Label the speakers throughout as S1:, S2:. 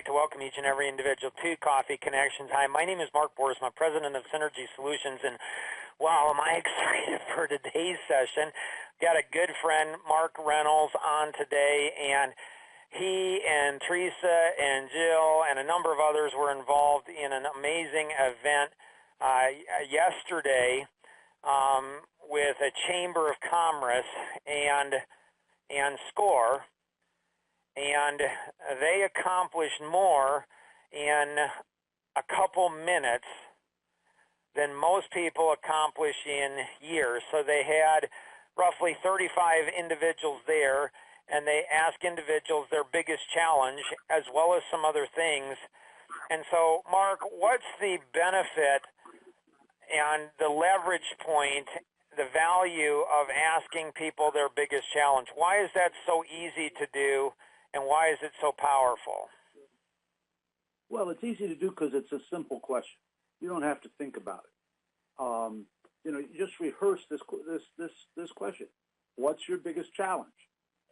S1: like to welcome each and every individual to Coffee Connections. Hi, my name is Mark Boersma, president of Synergy Solutions, and wow, am I excited for today's session. Got a good friend, Mark Reynolds, on today, and he and Teresa and Jill and a number of others were involved in an amazing event yesterday with a Chamber of Commerce and SCORE. And they accomplished more in a couple minutes than most people accomplish in years. So they had roughly 35 individuals there, and they asked individuals their biggest challenge as well as some other things. And so, Mark, what's the benefit and the leverage point, the value of asking people their biggest challenge? Why is that so easy to do? And why is it so powerful?
S2: Well, it's easy to do because it's a simple question. You don't have to think about it. You just rehearse this question. What's your biggest challenge?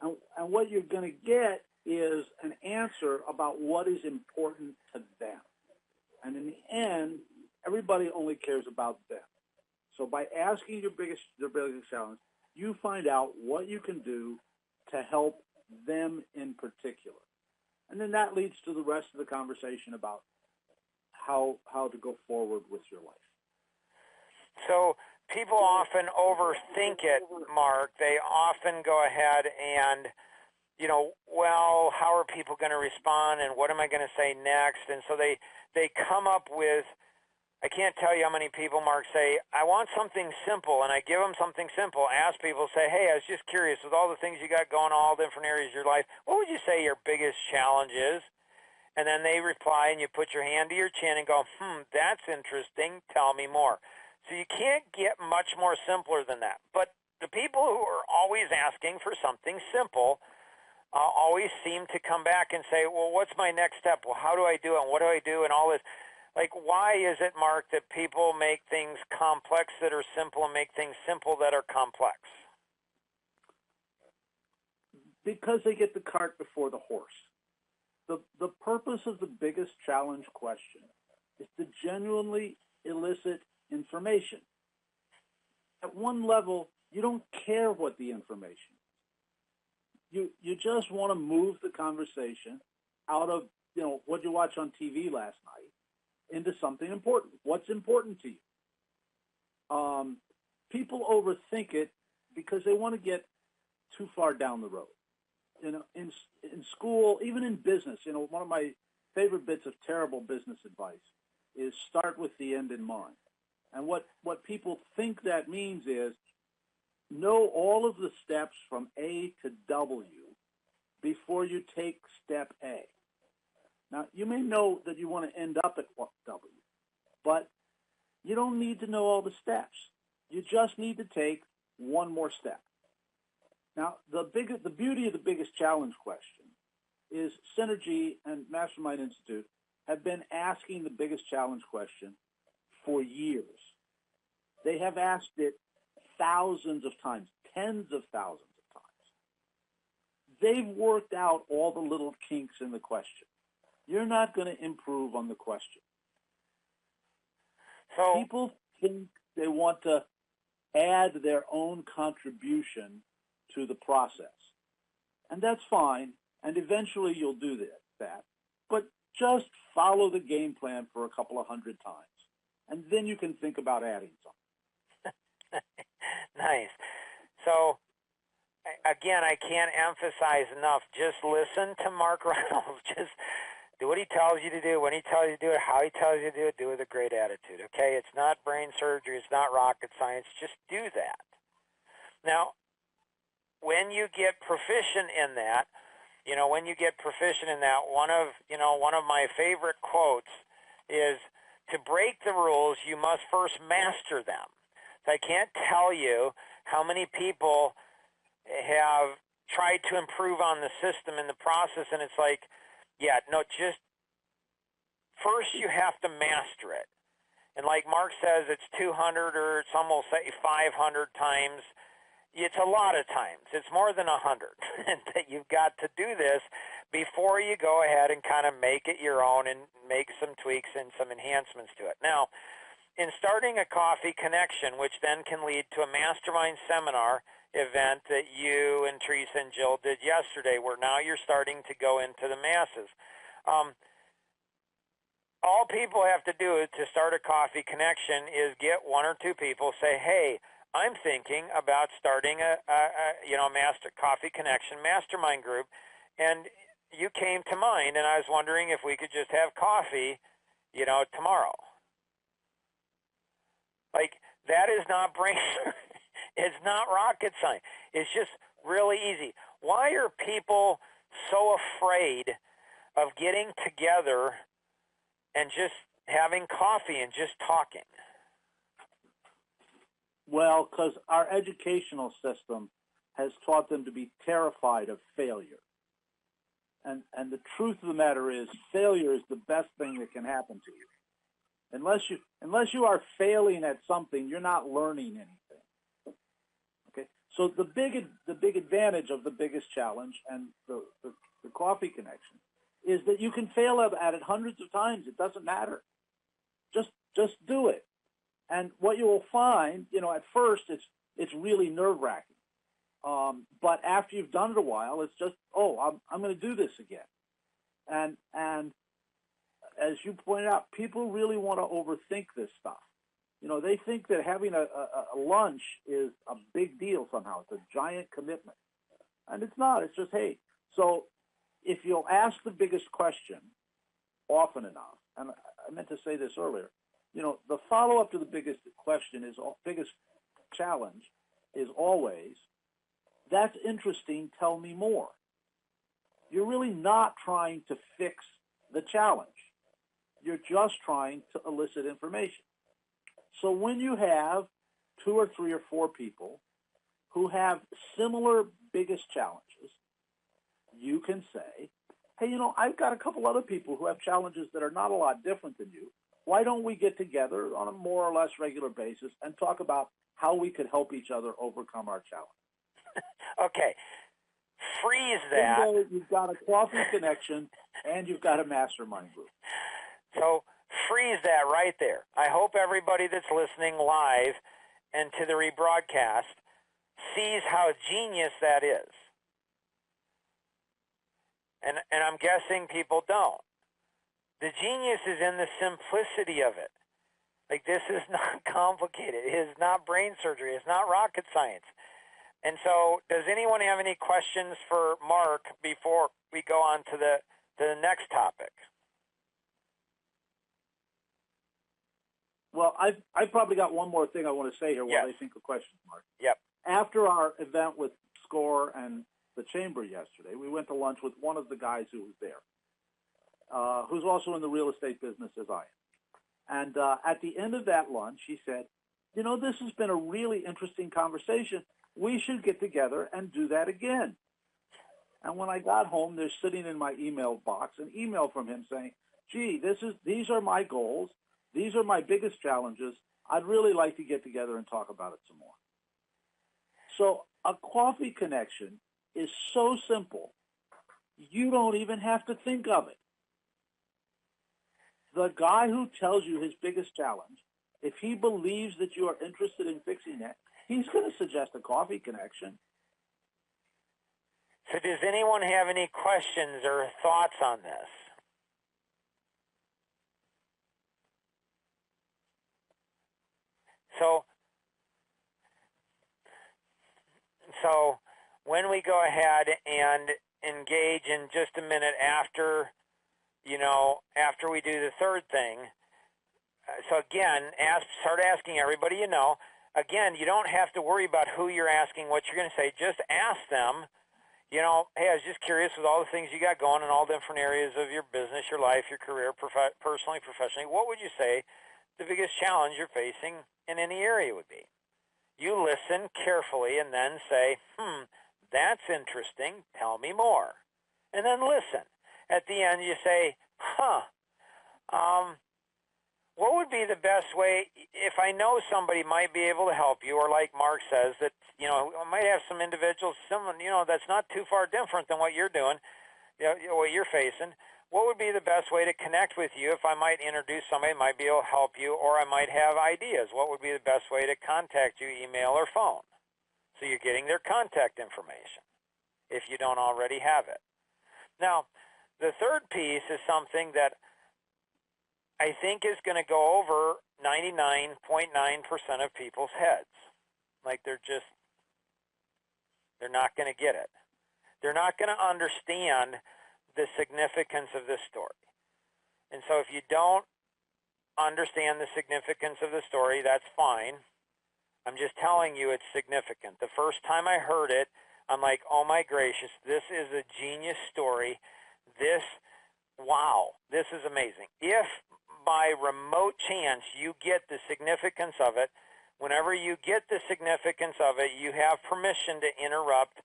S2: And what you're going to get is an answer about what is important to them. And in the end, everybody only cares about them. So by asking their biggest challenge, you find out what you can do to help them in particular. And then that leads to the rest of the conversation about how to go forward with your life.
S1: So people often overthink it, Mark. They often go ahead and, well, how are people going to respond and what am I going to say next? And so they come up with, I can't tell you how many people, Mark, say, I want something simple, and I give them something simple. Ask people, say, hey, I was just curious, with all the things you got going on, all the different areas of your life, what would you say your biggest challenge is? And then they reply, and you put your hand to your chin and go, that's interesting. Tell me more. So you can't get much more simpler than that. But the people who are always asking for something simple always seem to come back and say, well, what's my next step? Well, how do I do it? And what do I do? And all this. Like, why is it, Mark, that people make things complex that are simple and make things simple that are complex?
S2: Because they get the cart before the horse. The purpose of the biggest challenge question is to genuinely elicit information. At one level, you don't care what the information is. You just want to move the conversation out of, what you watch on TV last night into something important. What's important to you? People overthink it because they want to get too far down the road. In school, even in business, one of my favorite bits of terrible business advice is start with the end in mind. And what people think that means is know all of the steps from A to W before you take step A. Now, you may know that you want to end up at W, but you don't need to know all the steps. You just need to take one more step. Now, the beauty of the biggest challenge question is Synergy and Mastermind Institute have been asking the biggest challenge question for years. They have asked it thousands of times, tens of thousands of times. They've worked out all the little kinks in the question. You're not going to improve on the question.
S1: So
S2: people think they want to add their own contribution to the process. And that's fine, and eventually you'll do that. But just follow the game plan for a couple of hundred times, and then you can think about adding something.
S1: Nice. So, again, I can't emphasize enough, just listen to Mark Reynolds. Just do what he tells you to do, when he tells you to do it, how he tells you to do it, do it with a great attitude, okay? It's not brain surgery. It's not rocket science. Just do that. Now, when you get proficient in that, one of my favorite quotes is, to break the rules, you must first master them. So I can't tell you how many people have tried to improve on the system in the process, and it's like, just first you have to master it. And like Mark says, it's 200 or some will say 500 times. It's a lot of times. It's more than 100 that you've got to do this before you go ahead and kind of make it your own and make some tweaks and some enhancements to it. Now, in starting a coffee connection, which then can lead to a mastermind seminar event that you and Teresa and Jill did yesterday, where now you're starting to go into the masses. All people have to do to start a coffee connection is get one or two people, say, hey, I'm thinking about starting a master coffee connection mastermind group, and you came to mind, and I was wondering if we could just have coffee, tomorrow. Like, that is not brain, it's not rocket science. It's just really easy. Why are people so afraid of getting together and just having coffee and just talking?
S2: Well, because our educational system has taught them to be terrified of failure. And the truth of the matter is, failure is the best thing that can happen to you. Unless you are failing at something, you're not learning anything. Okay? So the big advantage of the biggest challenge and the coffee connection is that you can fail at it hundreds of times. It doesn't matter. Just do it. And what you will find, at first it's really nerve-wracking. But after you've done it a while, it's just, I'm going to do this again. And as you pointed out, people really want to overthink this stuff. They think that having a lunch is a big deal somehow. It's a giant commitment. And it's not. It's just, hey. So if you'll ask the biggest question often enough, and I meant to say this earlier, the follow-up to the biggest challenge is always, that's interesting, tell me more. You're really not trying to fix the challenge. You're just trying to elicit information. So when you have 2 or 3 or 4 people who have similar biggest challenges, you can say, hey, I've got a couple other people who have challenges that are not a lot different than you. Why don't we get together on a more or less regular basis and talk about how we could help each other overcome our challenge?
S1: Okay. Freeze that.
S2: Bingo, you've got a coffee connection and you've got a mastermind group.
S1: So freeze that right there. I hope everybody that's listening live and to the rebroadcast sees how genius that is. And I'm guessing people don't. The genius is in the simplicity of it. Like, this is not complicated. It is not brain surgery. It's not rocket science. And so, does anyone have any questions for Mark before we go on to the next topic?
S2: Well, I've probably got one more thing I want to say here while
S1: Yes.
S2: I think of questions, Mark.
S1: Yep.
S2: After our event with SCORE and the Chamber yesterday, we went to lunch with one of the guys who was there, who's also in the real estate business as I am. And at the end of that lunch, he said, this has been a really interesting conversation. We should get together and do that again. And when I got home, there's sitting in my email box an email from him saying, gee, these are my goals. These are my biggest challenges. I'd really like to get together and talk about it some more. So a coffee connection is so simple, you don't even have to think of it. The guy who tells you his biggest challenge, if he believes that you are interested in fixing that, he's going to suggest a coffee connection.
S1: So does anyone have any questions or thoughts on this? So when we go ahead and engage in just a minute after we do the third thing, so again, start asking everybody you know. Again, you don't have to worry about who you're asking, what you're going to say. Just ask them, hey, I was just curious with all the things you got going in all different areas of your business, your life, your career, personally, professionally, what would you say the biggest challenge you're facing in any area would be? You listen carefully and then say, that's interesting. Tell me more. And then listen. At the end, you say, what would be the best way if I know somebody might be able to help you, or like Mark says, that, I might have some individuals, someone, that's not too far different than what you're doing. what you're facing, what would be the best way to connect with you if I might introduce somebody that might be able to help you, or I might have ideas? What would be the best way to contact you, email or phone? So you're getting their contact information if you don't already have it. Now, the third piece is something that I think is going to go over 99.9% of people's heads. Like they're not going to get it. They're not going to understand the significance of this story. And so if you don't understand the significance of the story, that's fine. I'm just telling you it's significant. The first time I heard it, I'm like, oh my gracious, this is a genius story. Wow, this is amazing. If by remote chance you get the significance of it, whenever you get the significance of it, you have permission to interrupt,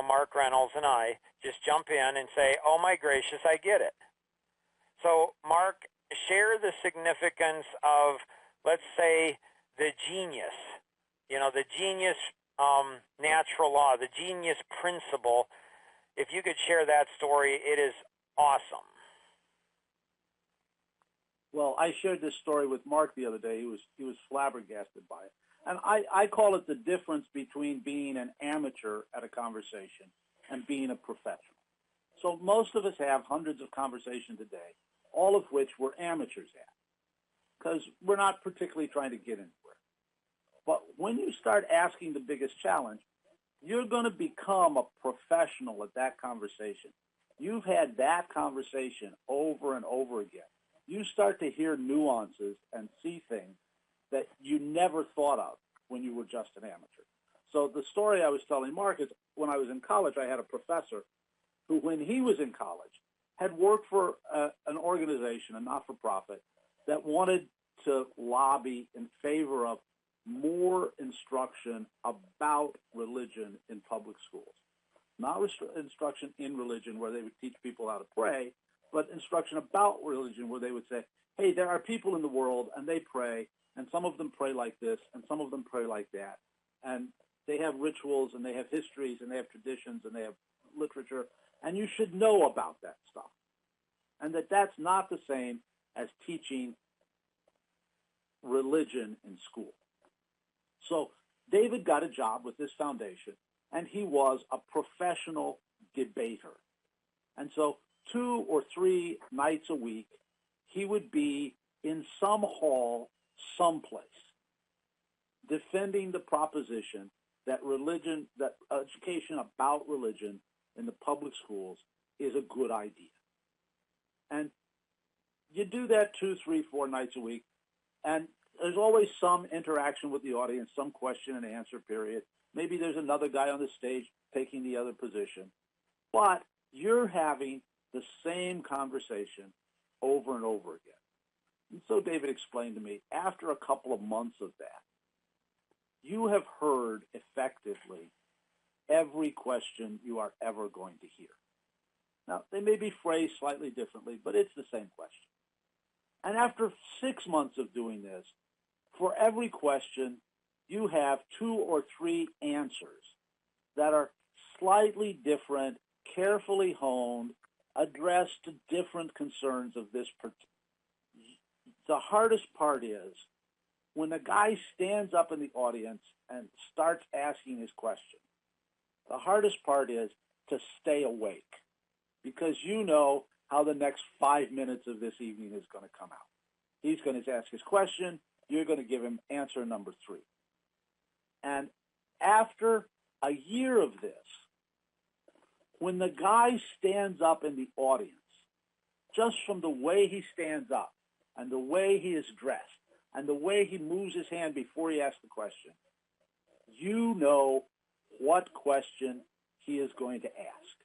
S1: Mark Reynolds and I, just jump in and say, oh my gracious, I get it. So Mark, share the significance of, let's say, the genius, the genius natural law, the genius principle. If you could share that story, it is awesome.
S2: Well, I shared this story with Mark the other day. He was flabbergasted by it. And I call it the difference between being an amateur at a conversation and being a professional. So most of us have hundreds of conversations a day, all of which we're amateurs at, because we're not particularly trying to get anywhere. But when you start asking the biggest challenge, you're going to become a professional at that conversation. You've had that conversation over and over again. You start to hear nuances and see things that you never thought of when you were just an amateur. So the story I was telling Mark is when I was in college, I had a professor who, when he was in college, had worked for an organization, a not-for-profit, that wanted to lobby in favor of more instruction about religion in public schools. Not instruction in religion where they would teach people how to pray, but instruction about religion where they would say, hey, there are people in the world and they pray, and some of them pray like this and some of them pray like that. And they have rituals and they have histories and they have traditions and they have literature, and you should know about that stuff. And that's not the same as teaching religion in school. So David got a job with this foundation, and he was a professional debater. And so 2 or 3 nights a week, he would be in some hall someplace defending the proposition that religion, that education about religion in the public schools is a good idea. And you do that 2, 3, 4 nights a week, and there's always some interaction with the audience, some question and answer period. Maybe there's another guy on the stage taking the other position. But you're having the same conversation over and over again. And so David explained to me, after a couple of months of that, you have heard effectively every question you are ever going to hear. Now, they may be phrased slightly differently, but it's the same question. And after 6 months of doing this, for every question, you have 2 or 3 answers that are slightly different, carefully honed, addressed to different concerns of this. The hardest part is when the guy stands up in the audience and starts asking his question. The hardest part is to stay awake, because you know how the next 5 minutes of this evening is going to come out. He's going to ask his question. You're going to give him answer number 3. And after a year of this, when the guy stands up in the audience, just from the way he stands up and the way he is dressed and the way he moves his hand before he asks the question, you know what question he is going to ask.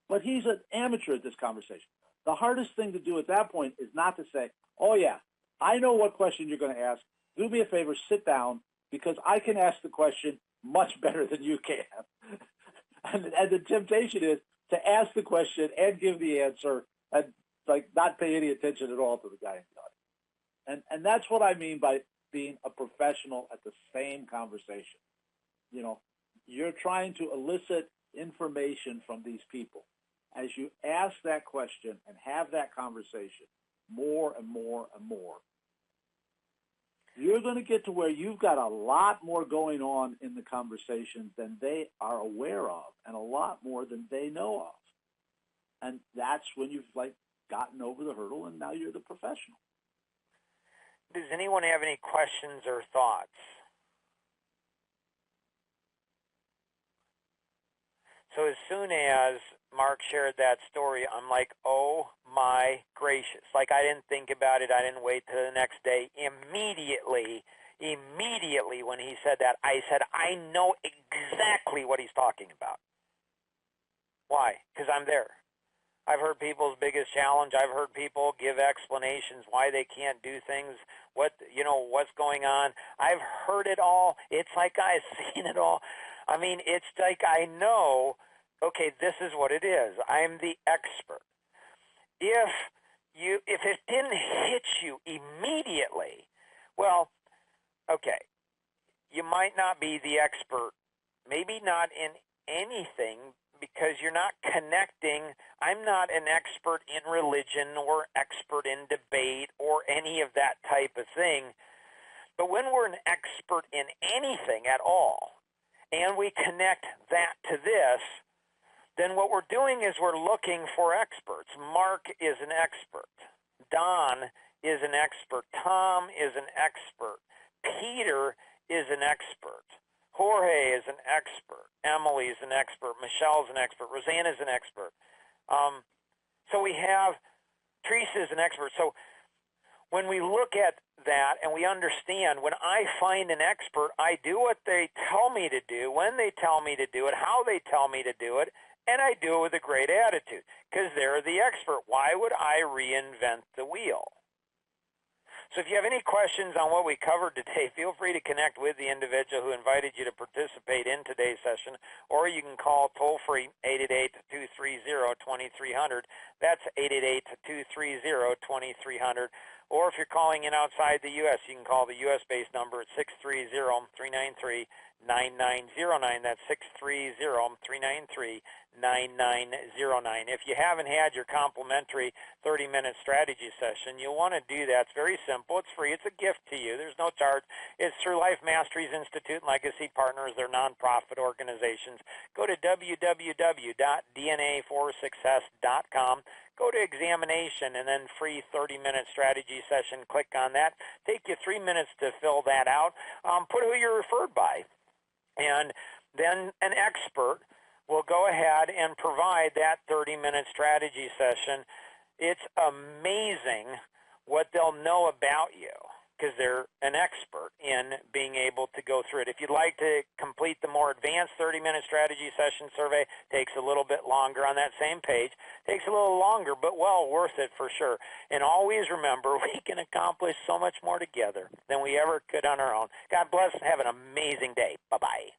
S2: But he's an amateur at this conversation. The hardest thing to do at that point is not to say, oh yeah, I know what question you're going to ask. Do me a favor, sit down, because I can ask the question much better than you can. And the temptation is to ask the question and give the answer and not pay any attention at all to the guy in the audience. And that's what I mean by being a professional at the same conversation. You're trying to elicit information from these people. as you ask that question and have that conversation more and more and more, you're going to get to where you've got a lot more going on in the conversation than they are aware of, and a lot more than they know of. And that's when you've gotten over the hurdle, and now you're the professional.
S1: Does anyone have any questions or thoughts? So as soon as Mark shared that story, I'm like, oh my gracious. Like, I didn't think about it. I didn't wait till the next day. Immediately when he said that, I said, I know exactly what he's talking about. Why? Because I'm there. I've heard people's biggest challenge. I've heard people give explanations why they can't do things, what's going on. I've heard it all. It's like I've seen it all. I mean, it's like I know, okay, this is what it is. I'm the expert. If it didn't hit you immediately, well, okay, you might not be the expert, maybe not in anything, because you're not connecting. I'm not an expert in religion or expert in debate or any of that type of thing. But when we're an expert in anything at all, and we connect that to this, then what we're doing is we're looking for experts. Mark is an expert. Don is an expert. Tom is an expert. Peter is an expert. Jorge is an expert. Emily is an expert. Michelle's an expert. Rosanna is an expert. So we have Teresa is an expert. So when we look at that and we understand, when I find an expert, I do what they tell me to do, when they tell me to do it, how they tell me to do it, and I do it with a great attitude because they're the expert. Why would I reinvent the wheel? So if you have any questions on what we covered today, feel free to connect with the individual who invited you to participate in today's session, or you can call toll-free 888-230-2300. That's 888-230-2300. Or if you're calling in outside the U.S., you can call the U.S.-based number at 630-393-9909. That's 630-393-9909. If you haven't had your complimentary 30-minute strategy session, you'll want to do that. It's very simple. It's free. It's a gift to you. There's no charge. It's through Life Masteries Institute and Legacy Partners. They're nonprofit organizations. Go to www.dnaforsuccess.com. Go to examination and then free 30-minute strategy session. Click on that. Take you 3 minutes to fill that out. Put who you're referred by. And then an expert will go ahead and provide that 30-minute strategy session. It's amazing what they'll know about you because they're an expert in being able to go through it. If you'd like to complete the more advanced 30-minute strategy session survey, takes a little bit longer on that same page. Takes a little longer, but well worth it for sure. And always remember, we can accomplish so much more together than we ever could on our own. God bless and have an amazing day. Bye-bye.